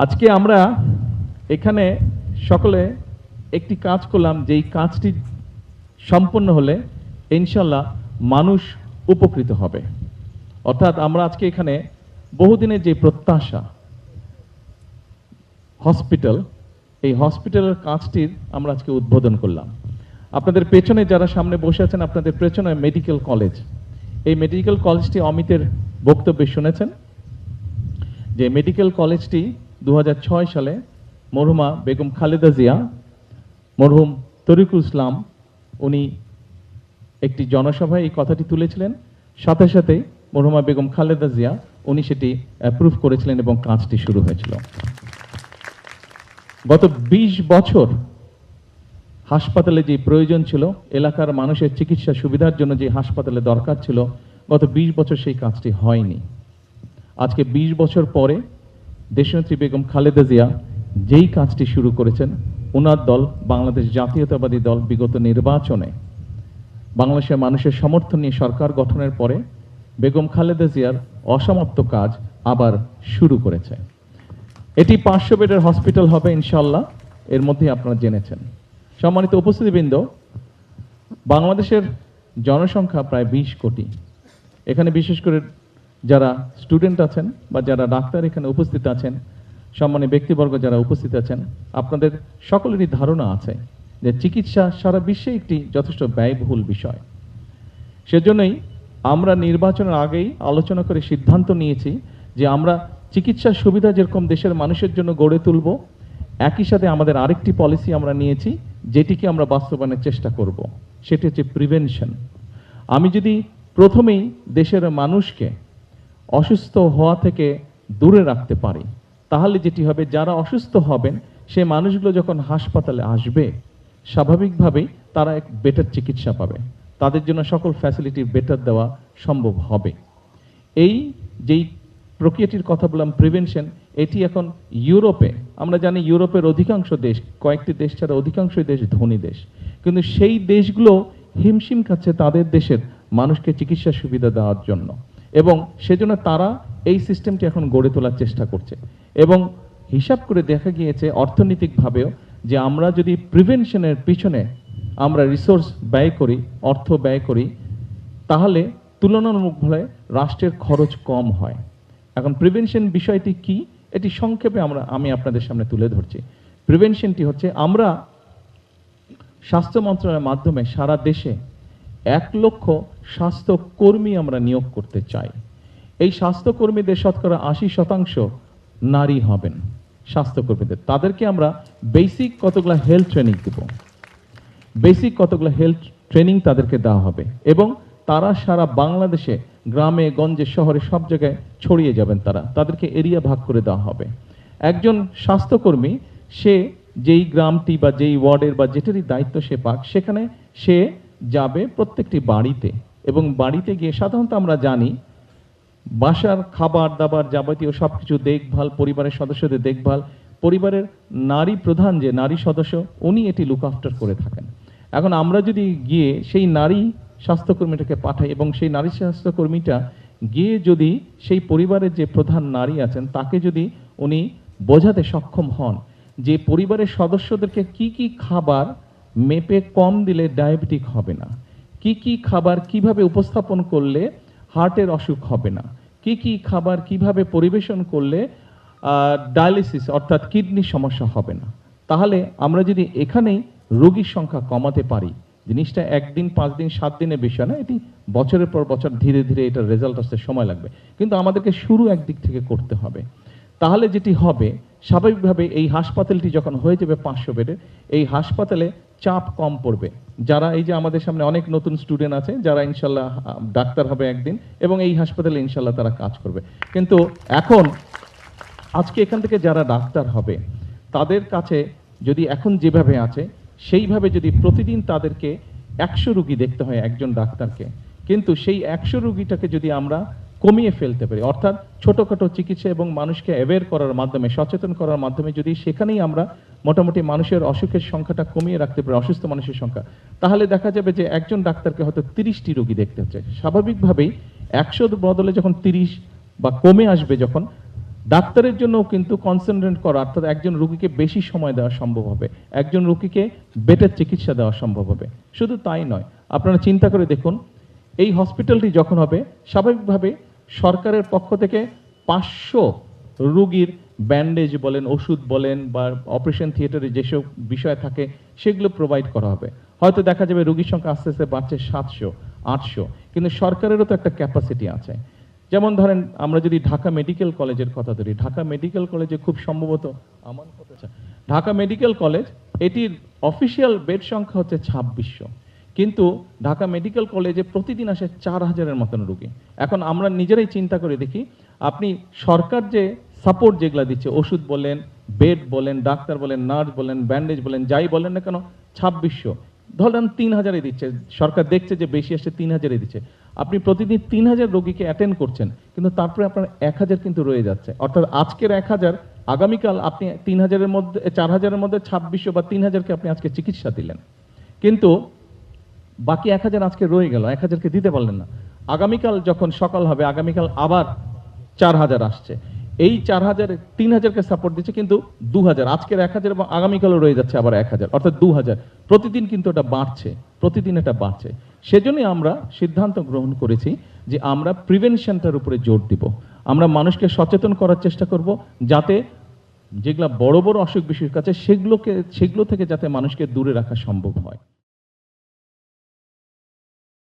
আজকে আমরা এখানে সকলে একটি কাজ করলাম, যেই কাজটি সম্পন্ন হলে ইনশাল্লাহ মানুষ উপকৃত হবে। অর্থাৎ আমরা আজকে এখানে বহুদিনের যে প্রত্যাশা হসপিটাল, এই হসপিটালের কাজটির আমরা আজকে উদ্বোধন করলাম। আপনাদের পেছনে যারা সামনে বসে আছেন, আপনাদের পেছনে মেডিকেল কলেজ। এই মেডিকেল কলেজটি অমিতের বক্তব্যে শুনেছেন যে মেডিকেল কলেজটি 2006 সালে মরহুমা বেগম খালেদা জিয়া, মরহুম তরিকুল ইসলাম উনি একটি জনসভায় এই কথাটি তুলেছিলেন। সাথে সাথে মরহুমা বেগম খালেদা জিয়া উনি সেটি অ্যাপ্রুভ করেছিলেন এবং কাজটি শুরু হয়েছিল। গত 20 বছর হাসপাতালে যে প্রয়োজন ছিল, এলাকার মানুষের চিকিৎসা সুবিধার জন্য যে হাসপাতালে দরকার ছিল, গত 20 বছর সেই কাজটি হয়নি। আজকে 20 বছর পরে দেশনেত্রী বেগম খালেদা জিয়া যেই কাজটি শুরু করেছেন, ওনার দল বাংলাদেশ জাতীয়তাবাদী দল বিগত নির্বাচনে বাংলাদেশের মানুষের সমর্থন নিয়ে সরকার গঠনের পরে বেগম খালেদা জিয়ার অসমাপ্ত কাজ আবার শুরু করেছে। এটি 500 বেডের হসপিটাল হবে ইনশাল্লাহ, এর মধ্যে আপনারা জেনেছেন। সম্মানিত উপস্থিতিবৃন্দ, বাংলাদেশের জনসংখ্যা প্রায় 20 কোটি। এখানে বিশেষ করে যারা স্টুডেন্ট আছেন বা যারা ডাক্তার এখানে উপস্থিত আছেন, সম্মানীয় ব্যক্তিবর্গ যারা উপস্থিত আছেন, আপনাদের সকলেরই ধারণা আছে যে চিকিৎসা সারা বিশ্বে একটি যথেষ্ট ব্যয়বহুল বিষয়। সেজন্যই আমরা নির্বাচনের আগেই আলোচনা করে সিদ্ধান্ত নিয়েছি যে আমরা চিকিৎসার সুবিধা যেরকম দেশের মানুষের জন্য গড়ে তুলব, একই সাথে আমাদের আরেকটি পলিসি আমরা নিয়েছি যেটিকে আমরা বাস্তবায়নের চেষ্টা করব, সেটি হচ্ছে প্রিভেনশন। আমি যদি প্রথমেই দেশের মানুষকে অসুস্থ হওয়া থেকে দূরে রাখতে পারি, তাহলে যেটি হবে, যারা অসুস্থ হবেন সেই মানুষগুলো যখন হাসপাতালে আসবে স্বাভাবিকভাবেই তারা এক বেটার চিকিৎসা পাবে, তাদের জন্য সকল ফ্যাসিলিটি বেটার দেওয়া সম্ভব হবে। এই যেই প্রক্রিয়াটির কথা বললাম প্রিভেনশন, এটি এখন ইউরোপে, আমরা জানি ইউরোপের অধিকাংশ দেশ, কয়েকটি দেশ ছাড়া অধিকাংশ দেশ ধনী দেশ, কিন্তু সেই দেশগুলো হিমশিম খাচ্ছে তাদের দেশের মানুষকে চিকিৎসা সুবিধা দেওয়ার জন্য, এবং সেজন্য তারা এই সিস্টেমটি এখন গড়ে তোলার চেষ্টা করছে। এবং হিসাব করে দেখা গিয়েছে অর্থনৈতিকভাবেও যে আমরা যদি প্রিভেনশনের পিছনে আমরা রিসোর্স ব্যয় করি, অর্থ ব্যয় করি, তাহলে তুলনামূলকভাবে রাষ্ট্রের খরচ কম হয়। এখন প্রিভেনশন বিষয়টি কি, এটি সংক্ষেপে আমি আপনাদের সামনে তুলে ধরছি। প্রিভেনশনটি হচ্ছে, আমরা স্বাস্থ্য মন্ত্রণালয়ের মাধ্যমে সারা দেশে 1 লক্ষ স্বাস্থ্যকর্মী আমরা নিয়োগ করতে চাই। এই স্বাস্থ্যকর্মীদের শতকরা 80% নারী হবেন স্বাস্থ্যকর্মীদের। তাদেরকে আমরা বেসিক কতগুলো হেলথ ট্রেনিং দেব, বেসিক কতগুলো হেলথ ট্রেনিং তাদেরকে দেওয়া হবে, এবং তারা সারা বাংলাদেশে গ্রামে গঞ্জে শহরে সব জায়গায় ছড়িয়ে যাবেন। তাদেরকে এরিয়া ভাগ করে দেওয়া হবে। একজন স্বাস্থ্যকর্মী সে যেই গ্রামটি বা যেই ওয়ার্ডের বা যেটারই দায়িত্ব সে পাক, সেখানে সে যাবে প্রত্যেকটি বাড়িতে, এবং বাড়িতে গিয়ে সাধারণত আমরা জানি বাসার খাবার দাবার যাবতীয় সবকিছু দেখভাল, পরিবারের সদস্যদের দেখভাল, পরিবারের নারী প্রধান যে নারী সদস্য উনি এটি লুক আফটার করে থাকেন। এখন আমরা যদি গিয়ে সেই নারী স্বাস্থ্যকর্মীটাকে পাঠাই, এবং সেই নারী স্বাস্থ্যকর্মীটা গিয়ে যদি সেই পরিবারের যে প্রধান নারী আছেন তাকে যদি উনি বোঝাতে সক্ষম হন যে পরিবারের সদস্যদেরকে কি কি খাবার মেপে কম দিলে ডায়াবেটিক হবে না, কি কি খাবার কিভাবে উপস্থাপন করলে হার্টের অসুখ হবে না, কি কি খাবার কিভাবে পরিবেশন করলে ডায়ালিসিস অর্থাৎ কিডনির সমস্যা হবে না, তাহলে আমরা যদি এখানেই রোগীর সংখ্যা কমাতে পারি, জিনিসটা 1 দিন 5 দিন 7 দিনের বিষয় না, এটি বছরের পর বছর ধীরে ধীরে এটার রেজাল্ট আসতে সময় লাগবে, কিন্তু আমাদেরকে শুরু একদিক থেকে করতে হবে। তাহলে যেটি হবে, স্বাভাবিকভাবে এই হাসপাতালটি যখন হয়ে যাবে 500 বেডের, এই হাসপাতালে চাপ কম পড়বে। যারা এই যে আমাদের সামনে অনেক নতুন স্টুডেন্ট আছে যারা ইনশাল্লাহ ডাক্তার হবে একদিন, এবং এই হাসপাতালে ইনশাল্লাহ তারা কাজ করবে। কিন্তু এখন আজকে এখান থেকে যারা ডাক্তার হবে তাদের কাছে যদি এখন যেভাবে আছে সেইভাবে যদি প্রতিদিন তাদেরকে 100 রোগী দেখতে হয় একজন ডাক্তারকে, কিন্তু সেই 100 রোগীটাকে যদি আমরা কমিয়ে ফেলতে পারি, অর্থাৎ ছোটোখাটো চিকিৎসা এবং মানুষকে অ্যাওয়্যার করার মাধ্যমে, সচেতন করার মাধ্যমে যদি সেখানেই আমরা মোটামুটি মানুষের অসুখের সংখ্যাটা কমিয়ে রাখতে পারি, অসুস্থ মানুষের সংখ্যা, তাহলে দেখা যাবে যে একজন ডাক্তারকে হয়তো 30টি রোগী দেখতে হচ্ছে। স্বাভাবিকভাবেই 100 বদলে যখন 30 বা কমে আসবে, যখন ডাক্তারের জন্যও কিন্তু কনসেন্ট্রেট করা, অর্থাৎ একজন রোগীকে বেশি সময় দেওয়া সম্ভব হবে, একজন রোগীকে বেটার চিকিৎসা দেওয়া সম্ভব হবে। শুধু তাই নয়, আপনারা চিন্তা করে দেখুন, এই হসপিটালটি যখন হবে, স্বাভাবিকভাবে সরকারের পক্ষ থেকে 500 রোগীর ব্যান্ডেজ বলেন, ওষুধ বলেন, বা অপারেশন থিয়েটারে যেসব বিষয় থাকে সেগুলো প্রোভাইড করা হবে। হয়তো দেখা যাবে রোগীর সংখ্যা আস্তে আস্তে বাড়ছে 700, 800, কিন্তু সরকারেরও তো একটা ক্যাপাসিটি আছে। যেমন ধরেন, আমরা যদি ঢাকা মেডিকেল কলেজের কথা ধরি, ঢাকা মেডিকেল কলেজে খুব সম্ভবত ঢাকা মেডিকেল কলেজ, এটির অফিসিয়াল বেড সংখ্যা হচ্ছে 2600, কিন্তু ঢাকা মেডিকেল কলেজে প্রতিদিন আসে 4000-এর মতন রোগী। এখন আমরা নিজেরাই চিন্তা করে দেখি, আপনি সরকার যে সাপোর্ট যেগুলো দিচ্ছে, ওষুধ বলেন, বেড বলেন, ডাক্তার বলেন, নার্স বলেন, ব্যান্ডেজ বলেন, যাই বলেন না কেন, 2600, ধরেন 3000-এ দিচ্ছে, সরকার দেখছে যে বেশি আসছে, 3000-এ দিচ্ছে। আপনি প্রতিদিন 3000 রোগীকে অ্যাটেন্ড করছেন, কিন্তু তারপরে আপনার 1000 কিন্তু রয়ে যাচ্ছে। অর্থাৎ আজকের 1000, আগামীকাল আপনি 3000-এর মধ্যে, 4000-এর মধ্যে 2600 বা 3000-কে আপনি আজকে চিকিৎসা দিলেন, কিন্তু বাকি 1000 আজকে রয়ে গেল, 1000-কে দিতে পারলেন না। আগামীকাল যখন সকাল হবে, আগামীকাল আবার 4000 আসছে, এই 4000, 3000-কে সাপোর্ট দিচ্ছে, কিন্তু 2000, আজকের 1000 এবং আগামীকালও রয়ে যাচ্ছে আবার 1000, অর্থাৎ 2000 প্রতিদিন কিন্তু এটা বাড়ছে, প্রতিদিন এটা বাড়ছে। সেজন্যই আমরা সিদ্ধান্ত গ্রহণ করেছি যে আমরা প্রিভেনশনটার উপরে জোর দিব। আমরা মানুষকে সচেতন করার চেষ্টা করব, যাতে যেগুলা বড় বড় অসুখ বিসুখ আছে সেগুলো থেকে যাতে মানুষকে দূরে রাখা সম্ভব হয়।